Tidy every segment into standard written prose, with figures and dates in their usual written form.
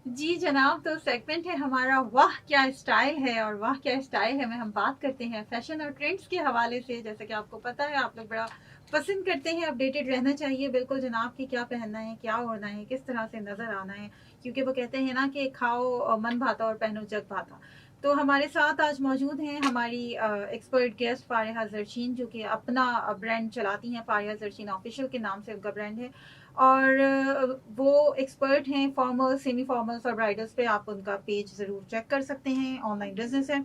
जी जनाब, तो सेगमेंट है हमारा वाह क्या स्टाइल है, और वाह क्या स्टाइल है में हम बात करते हैं फैशन और ट्रेंड्स के हवाले से। जैसे कि आपको पता है, आप लोग बड़ा पसंद करते हैं, अपडेटेड रहना चाहिए बिल्कुल जनाब कि क्या पहनना है, क्या ओढ़ना है, किस तरह से नजर आना है। क्योंकि वो कहते हैं ना कि खाओ मन भाता और पहनो जग भाता। तो हमारे साथ आज मौजूद हैं हमारी एक्सपर्ट गेस्ट फारिहा जरशीन, जो कि अपना ब्रांड चलाती हैं। फारिहा जरशीन ऑफिशियल के नाम से उनका ब्रांड है। और वो एक्सपर्ट हैं फॉर्मल, सेमी फॉर्मल्स और ब्राइडल्स पे। आप उनका पेज ज़रूर चेक कर सकते हैं, ऑनलाइन बिजनेस है।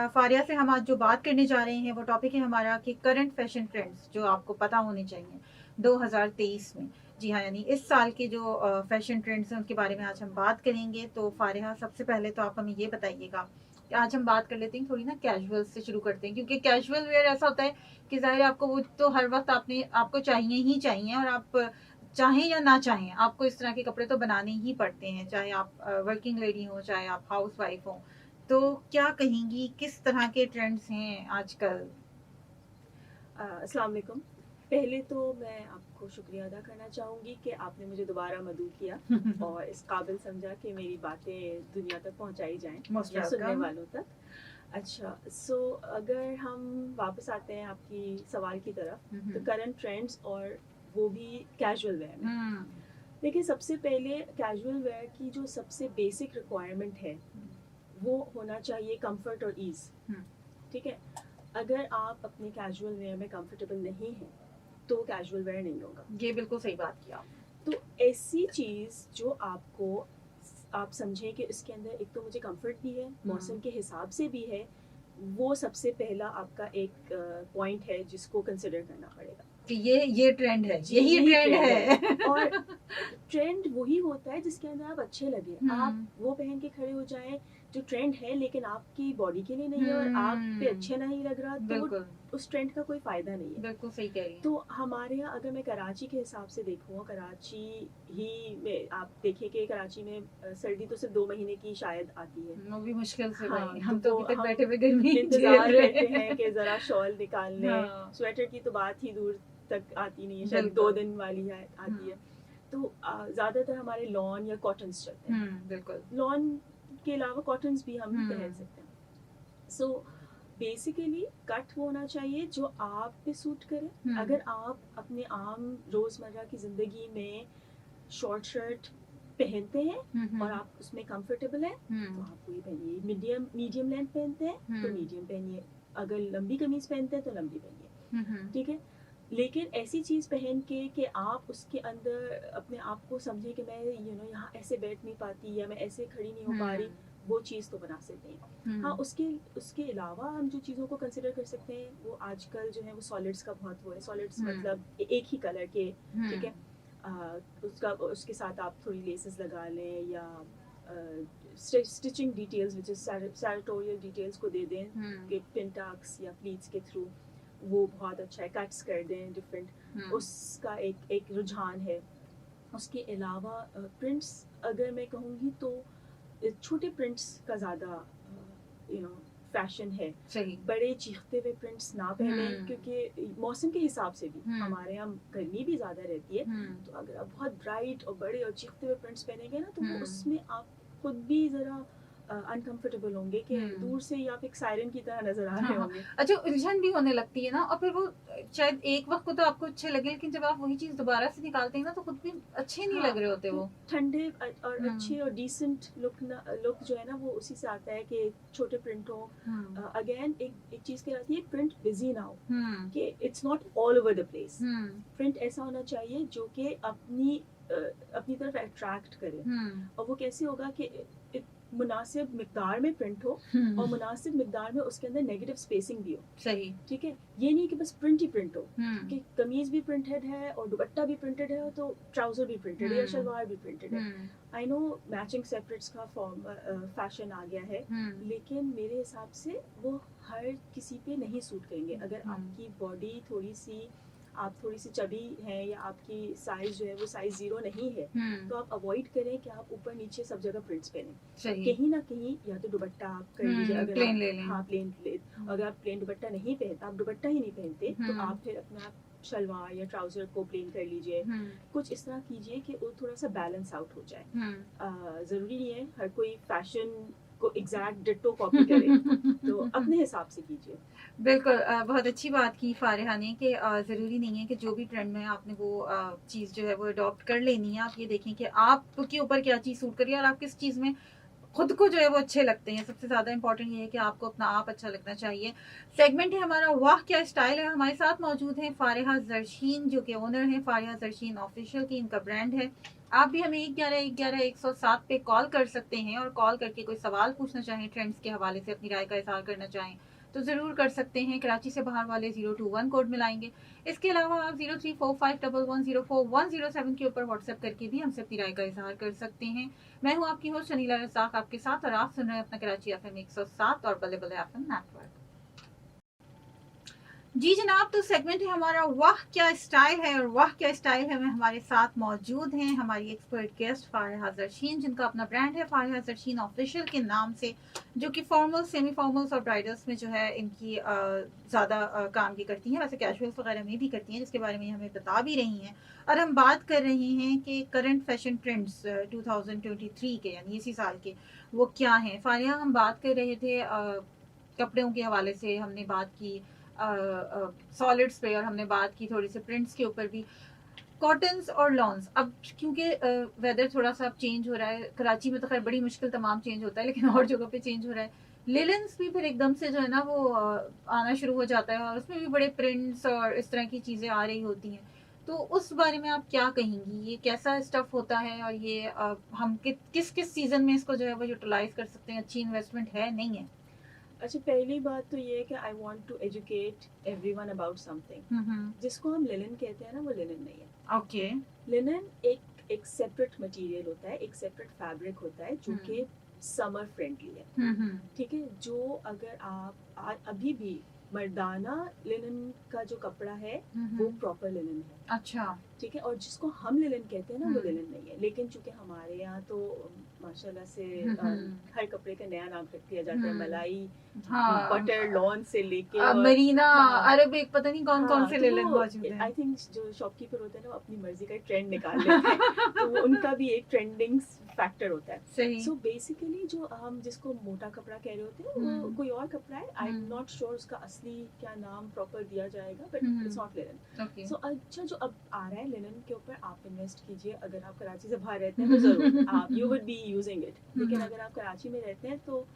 फारिया से हम आज जो बात करने जा रहे हैं वो टॉपिक है हमारा कि करंट फैशन ट्रेंड्स जो आपको पता होने चाहिए 2023 में। जी हाँ, यानी इस साल के जो फैशन ट्रेंड्स हैं उनके बारे में आज हम बात करेंगे। तो फारिया, सबसे पहले तो आप हमें ये बताइएगा कि आज हम बात कर लेते हैं थोड़ी ना कैजुअल से शुरू करते हैं, क्योंकि कैजुअल वेयर ऐसा होता है कि जाहिर है आपको वो तो हर वक्त आपको चाहिए ही चाहिए, और आप चाहें या ना चाहें आपको इस तरह के कपड़े तो बनाने ही पड़ते हैं, चाहे आप वर्किंग लेडी हो, चाहे आप हाउस वाइफ हो। तो क्या कहेंगी, किस तरह के ट्रेंड्स हैं आजकल? अस्सलाम वालेकुम। पहले तो मैं आपको शुक्रिया अदा करना चाहूँगी कि आपने मुझे दोबारा मदऊ किया और इस काबिल समझा कि मेरी बातें दुनिया तक पहुँचाई जाएँ मोस्ट या सुनने वेलकम। वालों तक। अच्छा, सो अगर हम वापस आते हैं आपकी सवाल की तरफ, तो करंट ट्रेंड्स और वो भी कैजुअल वेयर में। देखिए, सबसे पहले कैजुअल वेयर की जो सबसे बेसिक रिक्वायरमेंट है वो होना चाहिए कंफर्ट और ईज़। ठीक है, अगर आप अपने कैजुअल वेयर में कंफर्टेबल नहीं हैं तो कैजुअल वेयर नहीं होगा। ये बिल्कुल सही बात की आपने। तो ऐसी चीज़ जो आपको आप समझें कि इसके अंदर एक तो मुझे कंफर्ट भी है, मौसम के हिसाब से भी है, वो सबसे पहला आपका एक पॉइंट है जिसको कंसिडर करना पड़ेगा कि ये ट्रेंड है, जी, यही ट्रेंड है। है। और ट्रेंड वही होता है जिसके अंदर आप अच्छे लगे, आप वो पहन के खड़े हो जाएं जो ट्रेंड है लेकिन आपकी बॉडी के लिए नहीं है और आप पे अच्छे नहीं लग रहा, तो वो उस ट्रेंड का कोई फायदा नहीं है। बिल्कुल सही कह रही हैं। तो हमारे यहाँ अगर मैं कराची के हिसाब से देखूँ, कराची ही में आप देखिए कि कराची में सर्दी तो सिर्फ 2 महीने की शायद आती है, वो भी मुश्किल से। हाँ, भाई हम तो तो अभी तक हम बैठे हुए गर्मी इंतजार झेल रहे करते हैं कि जरा शॉल निकाल लें। हाँ। स्वेटर की तो बात ही दूर तक आती नहीं है, शायद 2 दिन वाली आती है। तो ज़्यादातर हमारे लॉन या कॉटन्स चलते हैं। बिल्कुल। लॉन के अलावा कॉटन्स भी हम पहन सकते हैं। सो बेसिकली कट होना चाहिए जो आप पे सूट करे। अगर आप अपने आम रोज़मर्रा की ज़िंदगी में शॉर्ट शर्ट पहनते हैं और आप उसमें कंफर्टेबल हैं तो आप वही पहनिए। मीडियम लेंथ पहनते हैं तो मीडियम पहनिए, अगर लंबी कमीज पहनते हैं तो लंबी पहनिए। ठीक है, लेकिन ऐसी चीज़ पहन के कि आप उसके अंदर अपने आप को समझे कि मैं यहाँ ऐसे बैठ नहीं पाती या मैं ऐसे खड़ी नहीं हो पा रही, वो चीज़ तो बना सकते हैं। हाँ, उसके उसके अलावा हम जो चीज़ों को कंसिडर कर सकते हैं वो आजकल जो है वो सॉलिड्स का बहुत वो है। सॉलिड्स मतलब एक ही कलर के, ठीक है, उसके साथ आप थोड़ी लेसेस लगा लें या stitching details which is sartorial details को दे दें कि पिंटाक्स या प्लीट्स के थ्रू, वो बहुत अच्छा है। कट्स कर दें डिफरेंट, उसका एक रुझान है। उसके अलावा प्रिंट्स अगर मैं कहूँगी तो छोटे प्रिंट्स का ज़्यादा फैशन है। सही। बड़े चीखते हुए प्रिंट्स ना पहने, क्योंकि मौसम के हिसाब से भी हमारे यहाँ गर्मी भी ज़्यादा रहती है। तो अगर आप बहुत ब्राइट और बड़े और चीखते हुए प्रिंट्स पहनेंगे ना, तो वो उसमें आप खुद भी ज़रा अनकंफर्टेबल होंगे कि दूर से ही आप एक सायरन की तरह नजर आ रहे होंगे। अच्छा, उलझन भी होने लगती है ना, और फिर वो शायद एक वक्त को तो आपको अच्छे लगे, लेकिन जब आप वही चीज दोबारा से निकालते हैं ना तो खुद भी अच्छे नहीं लग रहे होते वो। ठंडे और अच्छे और डिसेंट लुक जो है ना वो उसी से आता है कि छोटे प्रिंट हो। अगेन एक चीज क्या आती है, प्रिंट बिजी ना हो, कि it's not all over the place. Print ऐसा होना चाहिए जो कि अपनी तरफ अट्रैक्ट करे। और वो कैसे होगा कि मुनासिब मिकदार में प्रिंट हो और मुनासिब मिकदार में उसके अंदर नेगेटिव स्पेसिंग भी हो। सही। ठीक है, ये नहीं कि बस प्रिंट ही प्रिंट हो, कि कमीज भी प्रिंटेड है और दुपट्टा भी प्रिंटेड है तो ट्राउजर भी प्रिंटेड है या शलवार भी प्रिंटेड है। आई नो मैचिंग सेपरेट्स का फैशन आ गया है, लेकिन मेरे हिसाब से वो हर किसी पे नहीं सूट करेंगे। अगर आपकी बॉडी आप थोड़ी सी चबी हैं या आपकी साइज जो है वो साइज 0 नहीं है, तो आप अवॉइड करें कि आप ऊपर नीचे सब जगह प्रिंट्स पहने। कहीं ना कहीं या तो दुपट्टा आप कर लीजिए, अगर प्लेन ले लें। हाँ, प्लेन। अगर आप प्लेन दुपट्टा नहीं पहनते, आप दुपट्टा ही नहीं पहनते, तो आप फिर अपना शलवार या ट्राउजर को प्लेन कर लीजिए, कुछ इस तरह कीजिए कि वो थोड़ा सा बैलेंस आउट हो जाए। ज़रूरी नहीं है हर कोई फैशन को एग्जैक्ट डिट्टो कॉपी करे, तो अपने हिसाब से कीजिए। बिल्कुल बहुत अच्छी बात की फारिहा ने कि ज़रूरी नहीं है कि जो भी ट्रेंड में है आपने वो चीज़ जो है वो अडॉप्ट कर लेनी है। आप ये देखें कि आपके ऊपर क्या चीज़ सूट कर रही है और आप किस चीज़ में खुद को जो है वो अच्छे लगते हैं। सबसे ज़्यादा इंपॉर्टेंट ये है कि आपको अपना आप अच्छा लगना चाहिए। सेगमेंट है हमारा वाह क्या स्टाइल है। हमारे साथ मौजूद हैं फारिहा जरशीन जो कि ओनर हैं फारिहा जरशीन ऑफिशियल की, इनका ब्रांड है। आप भी हमें 1111 107 पे कॉल कर सकते हैं और कॉल करके कोई सवाल पूछना चाहें, ट्रेंड्स के हवाले से अपनी राय का इजहार करना चाहें तो ज़रूर कर सकते हैं। कराची से बाहर वाले 021 कोड मिलाएंगे। इसके अलावा आप 0345110410 के ऊपर व्हाट्सएप करके भी हमसे अपनी राय का इजहार कर सकते हैं। मैं हूं आपकी होस्ट शनीला रज़ाक आपके साथ और आप सुन रहे हैं अपना कराची FM 107 और बल्ले बल्ले FM नेटवर्क। जी जनाब, तो सेगमेंट है हमारा वाह क्या स्टाइल है और वाह क्या स्टाइल है में हमारे साथ मौजूद हैं हमारी एक्सपर्ट गेस्ट फारिहा जरशीन, जिनका अपना ब्रांड है फारिहा जरशीन ऑफिशियल के नाम से, जो कि फॉर्मल्स, सेमी फॉर्मल्स और ब्राइडल्स में जो है इनकी ज़्यादा काम की करती हैं। वैसे कैजुअल्स वगैरह में भी करती हैं, जिसके बारे में हमें बता भी रही हैं। और हम बात कर रहे हैं कि करंट फैशन ट्रेंड्स 2023 के, यानी इसी साल के, वो क्या हैं। फारिहा, हम बात कर रहे थे कपड़ों के हवाले से, हमने बात की सॉलिड्स पे और हमने बात की थोड़ी सी प्रिंट्स के ऊपर भी, कॉटन्स और लॉन्स। अब क्योंकि वेदर थोड़ा सा अब चेंज हो रहा है, कराची में तो खैर बड़ी मुश्किल तमाम चेंज होता है, लेकिन और जगह पे चेंज हो रहा है। लिलेंस भी फिर एकदम से जो है ना वो आना शुरू हो जाता है और उसमें भी बड़े प्रिंट्स और इस तरह की चीज़ें आ रही होती हैं। तो उस बारे में आप क्या कहेंगी, ये कैसा स्टफ होता है और ये हम किस किस सीजन में इसको जो है वो यूटिलाइज कर सकते हैं, अच्छी इन्वेस्टमेंट है नहीं है? अच्छा, पहली बात तो ये है कि I want to educate everyone about something. जिसको हम लिनन कहते हैं ना, वो लिनन नहीं है। ओके। लिनन एक सेपरेट मटेरियल होता है, एक सेपरेट फैब्रिक होता है जो कि समर फ्रेंडली है। ठीक है, जो अगर आप अभी भी मर्दाना लिनन का जो कपड़ा है वो प्रॉपर लिनन है। अच्छा। ठीक है, और जिसको हम लिनन कहते हैं ना वो लिनन नहीं है। लेकिन चूंकि हमारे यहाँ तो माशाल्लाह से हर कपड़े का नया नाम रख दिया जाता है, मलाई, बटर, लॉन से लेके मरीना, अरबिक, पता नहीं कौन कौन से लिनन मौजूद है। आई थिंक जो शॉपकीपर होते हैं ना वो अपनी मर्जी का ट्रेंड निकाल लेते हैं तो उनका भी एक ट्रेंडिंग फैक्टर होता है। सही। सो बेसिकली जो हम जिसको मोटा कपड़ा कह रहे होते हैं वो कोई और कपड़ा है। आई एम नॉट श्योर उसका असली क्या नाम प्रॉपर दिया जाएगा, बट इट्स नॉट लिनन। सो अच्छा, जो अब आ रहा है लिनन के ऊपर आप इन्वेस्ट कीजिए। अगर आप कराची से बाहर रहते हैं तो जरूर आप you would be using it. लेकिन अगर आप कराची में रहते हैं तो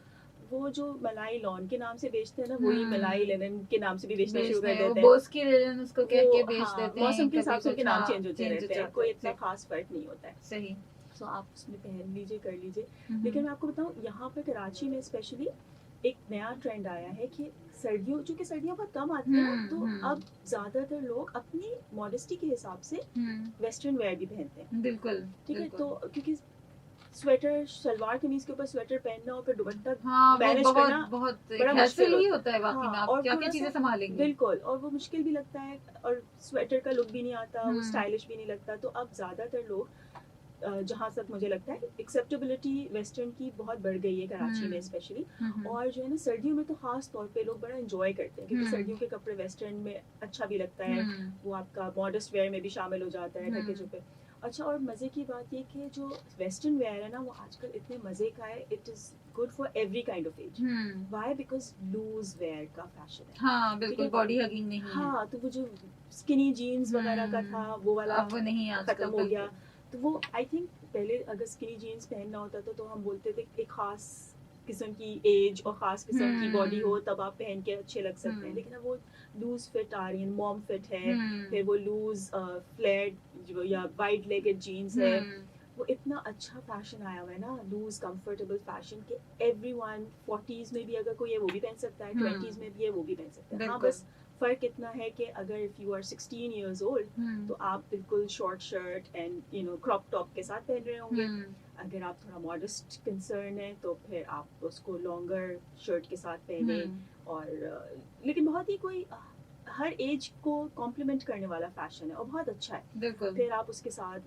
वो जो मलाई लॉन के नाम से बेचते हैं ना, वही मलाई लिनन के नाम से भी बेचना शुरू कर देते हैं। बोस्की लिनन उसको कह के बेच देते हैं। मौसम के हिसाब से उनके नाम चेंज होते रहते हैं, कोई इतना खास फर्क नहीं होता है। सही। सो आप उसमें पहन लीजिए, कर लीजिए। लेकिन मैं आपको बताऊं, यहाँ पे कराची में स्पेशली एक नया ट्रेंड आया है कि सर्दियों, चूंकि सर्दियाँ बहुत कम आती है ना, तो अब ज्यादातर लोग अपनी मॉडेस्टी के हिसाब से वेस्टर्न वेयर भी पहनते हैं। बिल्कुल। ठीक है, तो क्योंकि स्वेटर, सलवार कमीज के ऊपर स्वेटर पहनना और फिर दुपट्टा मैनेज करना बहुत बड़ा मुश्किल ही होता है वाकई में। आप क्या क्या चीजें संभालेंगे। बिल्कुल, और वो मुश्किल भी लगता है और स्वेटर का लुक भी नहीं आता, वो स्टाइलिश भी नहीं लगता। तो अब ज्यादातर लोग, जहाँ तक मुझे लगता है, एक्सेप्टेबिलिटी वेस्टर्न की बहुत बढ़ गई है कराची में स्पेशली। और जो है ना, सर्दियों में तो खास तौर पे लोग बड़ा एंजॉय करते हैं क्योंकि सर्दियों के कपड़े वेस्टर्न में अच्छा भी लगता है, वो आपका मॉडेस्ट वेयर में भी शामिल हो जाता है, ढके छुपे। अच्छा, और मजे की बात ये कि जो वेस्टर्न वेयर है ना वो आजकल इतने मजे का है, it is good for every kind of age. Why? Because loose wear का फैशन है। हाँ बिल्कुल, बॉडी हगिंग नहीं है। हाँ, तो वो जो स्किनी जीन्स वगैरह का था वो वाला अब वो नहीं, खत्म हो गया। तो वो आई थिंक पहले अगर स्किनी जीन्स पहनना होता था तो हम बोलते थे एक खास किस्म की एज और खास किस्म की बॉडी हो तब आप पहन के अच्छे लग सकते हैं। लेकिन अब वो लूज फिट आ रही है, मॉम फिट है, फिर वो लूज फ्लेयर्ड या वाइड लेगेड जीन्स है। वो इतना अच्छा फैशन आया हुआ है ना, लूज कंफर्टेबल फैशन के एवरीवन 40s में भी अगर कोई है वो भी पहन सकता है, 20s में भी है वो भी पहन सकता है। हाँ, बस फर्क इतना है कि अगर if you are 16 years old तो आप बिल्कुल short shirt and crop top के साथ पहन रहे होंगे। अगर आप थोड़ा मॉडेस्ट कंसर्न है तो फिर आप उसको लॉन्गर शर्ट के साथ पहने। और लेकिन बहुत ही कोई हर एज को कॉम्प्लीमेंट करने वाला फैशन है और बहुत अच्छा है। बिल्कुल। फिर आप उसके साथ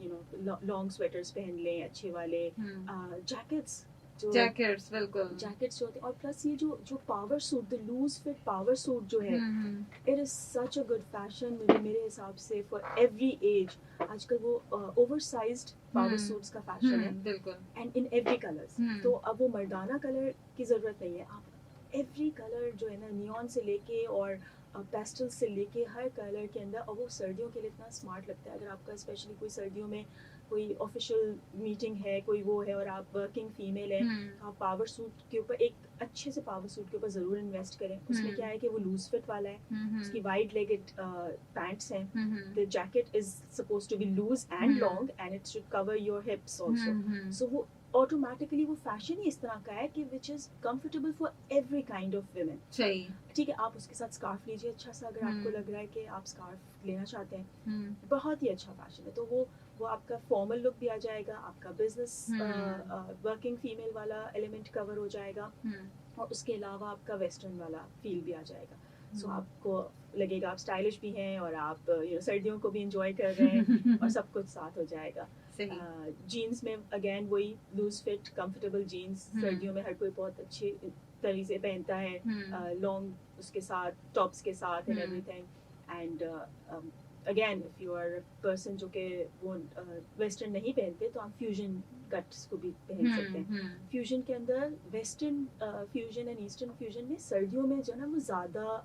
लॉन्ग स्वेटर्स पहन लें अच्छे वाले, जैकेट्स जो जैकेट्स बिल्कुल जैकेट्स होते हैं, और प्लस ये जो power suit, the loose fit power suit जो है, it is such a good fashion मेरे हिसाब से फॉर एवरी एज। आजकल वो ओवरसाइज्ड पावर सूट्स का फैशन है, बिल्कुल, एंड इन एवरी कलर्स। तो अब वो मर्दाना कलर की जरूरत नहीं है, आप एवरी कलर जो है ना, नियॉन से लेके और पेस्टल से लेके हर कलर के अंदर, और वो सर्दियों के लिए इतना स्मार्ट लगता है। अगर आपका स्पेशली कोई सर्दियों में कोई ऑफिशियल मीटिंग है, कोई वो है, और आप वर्किंग फीमेल है, तो आप पावर सूट के ऊपर, एक अच्छे से पावर सूट के ऊपर ज़रूर इन्वेस्ट करें। उसमें क्या है कि वो लूज फिट वाला है, उसकी वाइड लेगेड पैंट्स हैं, the jacket is supposed to be loose and long, and it should cover your hips also. So वो ऑटोमेटिकली वो फैशन ही इस तरह का है कि which is comfortable for every kind of women. सही, ठीक है, आप उसके साथ स्कार्फ लीजिए अच्छा सा, अगर आपको लग रहा है कि आप स्कार्फ लेना चाहते हैं, बहुत ही अच्छा फैशन है। तो वो आपका फॉर्मल लुक भी आ जाएगा, आपका बिजनेस वर्किंग फीमेल वाला एलिमेंट कवर हो जाएगा, और उसके अलावा आपका वेस्टर्न वाला फील भी आ जाएगा। सो आपको लगेगा आप स्टाइलिश भी हैं, और आप सर्दियों को भी इंजॉय कर रहे हैं, और सब कुछ साथ हो जाएगा। जीन्स में अगेन वही लूज फिट कंफर्टेबल जीन्स, सर्दियों में हर कोई बहुत अच्छी तरीके से पहनता है, लॉन्ग उसके साथ, टॉप्स के साथ and everything. And again if you are person जो कि वो वेस्टर्न नहीं पहनते, तो आप फ्यूजन कट्स को भी पहन सकते हैं। फ्यूजन के अंदर western fusion and eastern fusion में सर्दियों में जो है ना, वो ज़्यादा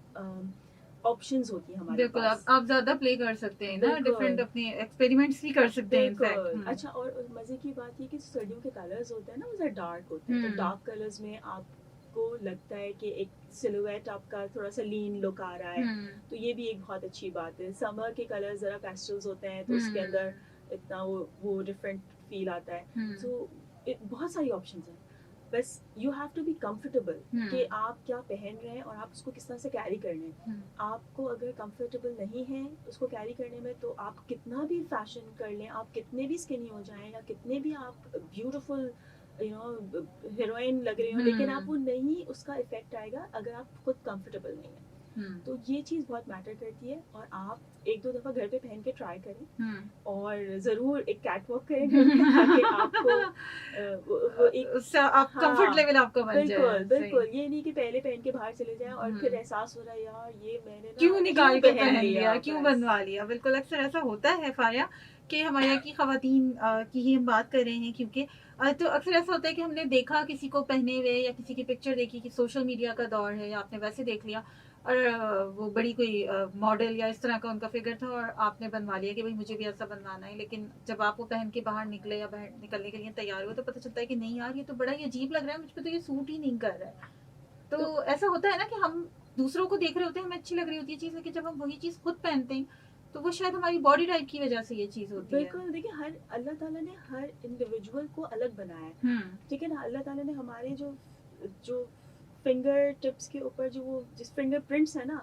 ऑप्शंस होती है हमारे बिल्कुल, पास। आप ज्यादा प्ले कर सकते हैं ना, डिफरेंट अपने एक्सपेरिमेंट्स भी कर सकते हैं इनफैक्ट। अच्छा, और मजे की बात ये कि सर्दियों के कलर्स होते हैं ना, वो ज़्यादा डार्क होते हैं, तो डार्क कलर्स में आपको लगता है कि एक सिलुएट आपका थोड़ा सा लीन लुक आ रहा है, तो ये भी एक बहुत अच्छी बात है। समर के कलर्स जरा पेस्टल्स होते हैं, तो उसके अंदर इतना वो डिफरेंट फील आता है। सो बहुत सारी ऑप्शंस हैं, बस you have to be comfortable कि आप क्या पहन रहे हैं और आप उसको किस तरह से कैरी करने हैं। आपको अगर कंफर्टेबल नहीं है उसको कैरी करने में, तो आप कितना भी फैशन कर लें, आप कितने भी स्किनी हो जाएं, या कितने भी आप ब्यूटीफुल हीरोइन लग रही हो, लेकिन आप वो नहीं, उसका इफेक्ट आएगा अगर आप खुद कंफर्टेबल नहीं है। तो ये चीज़ बहुत मैटर करती है, और आप एक दो दफ़ा घर पे पहन के ट्राई करें, और ज़रूर एक कैट वॉक करें ताकि आपको वो एक आप कंफर्ट लेवल आपका बन जाए। बिल्कुल बिल्कुल, ये नहीं कि पहले पहन के बाहर चले जाएं और फिर एहसास हो रहा है यार ये मैंने क्यों निकाल के पहन लिया, बस। क्यों बनवा लिया। बिल्कुल, अक्सर ऐसा होता है फारिया कि हमारे यहाँ की खवातीन की ही हम बात कर रहे हैं, क्योंकि तो अक्सर ऐसा होता है कि हमने देखा किसी को पहने हुए, या किसी की पिक्चर देखी कि सोशल मीडिया का दौर है, या आपने वैसे देख लिया, और वो बड़ी कोई मॉडल या इस तरह का उनका फिगर था, और आपने बनवा लिया कि भाई मुझे भी ऐसा बनवाना है। लेकिन जब आप वो पहन के बाहर निकले या बाहर निकलने के लिए तैयार हुए, तो पता चलता है कि नहीं यार, ये तो बड़ा ही अजीब लग रहा है, मुझ पर तो ये सूट ही नहीं कर रहा है। तो ऐसा होता है ना कि हम दूसरों को देख रहे होते हैं, हमें अच्छी लग रही होती है चीज़, लेकिन जब हम वही चीज़ खुद पहनते हैं, तो वो शायद हमारी बॉडी टाइप की वजह से ये चीज़ होती है। बिल्कुल, देखिए हर अल्लाह ताला ने हर इंडिविजुअल को अलग बनाया है, ठीक है ना। अल्लाह ताला ने हमारे जो फिंगर टिप्स के ऊपर जो वो जिस फिंगर प्रिंट्स है ना,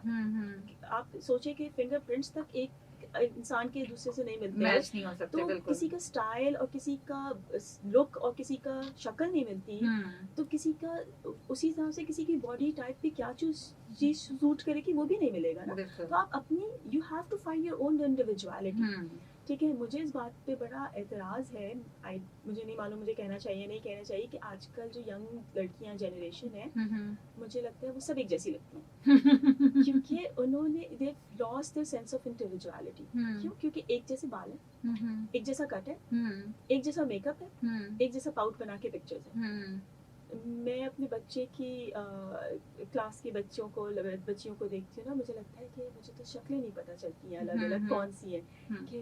आप सोचिए कि फिंगर प्रिंट्स तक एक इंसान के दूसरे से नहीं मिलते, मैच नहीं हो सकते। तो बिल्कुल, किसी का स्टाइल और किसी का लुक और किसी का शक्ल नहीं मिलती, तो किसी का उसी तरह से किसी की बॉडी टाइप पे क्या चीज सूट करेगी वो भी नहीं मिलेगा ना। तो आप अपनी you have to find your own individuality, ठीक है। मुझे इस बात पे बड़ा एतराज़ है, मुझे नहीं मालूम मुझे कहना चाहिए नहीं कहना चाहिए, कि आजकल जो यंग लड़कियां जनरेशन है, मुझे लगता है वो सब एक जैसी लगती हैं क्योंकि उन्होंने they lost their sense of individuality. क्यों? क्योंकि एक जैसे बाल है, एक जैसा कट है, एक जैसा मेकअप है, एक जैसा पाउट बना के पिक्चर्स है। मैं अपने बच्चे की क्लास की बच्चियों को देखती हूँ ना, मुझे लगता है कि मुझे तो शक्लें नहीं पता चलती हैं अलग अलग कौन सी है, कि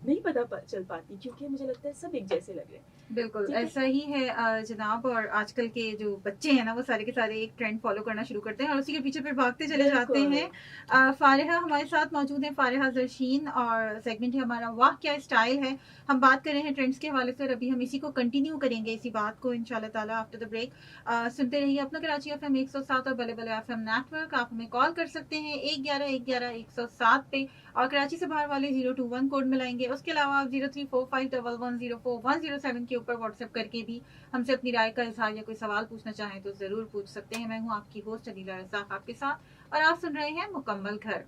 नहीं पता चल पाती, क्योंकि मुझे लगता है सब एक जैसे लग रहे हैं। बिल्कुल ऐसा ही है जनाब। और आजकल के जो बच्चे हैं ना, वो सारे के सारे एक ट्रेंड फॉलो करना शुरू करते हैं और उसी के पीछे फिर भागते चले जाते हैं। फारिहा हमारे साथ मौजूद है, फारिहा जरशीन, और सेगमेंट है हमारा वाह क्या स्टाइल है। हम बात कर रहे हैं ट्रेंड्स के हवाले से, और अभी हम इसी को कंटिन्यू करेंगे, इसी बात को इंशाल्लाह ताला आफ्टर द ब्रेक। सुनते रहिए अपना कराची FM 107 और बले बले FM नेटवर्क। आप हमें कॉल कर सकते हैं 111-111-107 पे, और कराची से बाहर वाले 021 कोड मिलाएंगे। उसके अलावा आप 034511041007 के ऊपर व्हाट्सएप करके भी हमसे अपनी राय का इजहार या कोई सवाल पूछना चाहें तो जरूर पूछ सकते हैं। मैं हूँ आपकी होस्ट अनीला रज़ाक आपके साथ, और आप सुन रहे हैं मुकम्मल घर।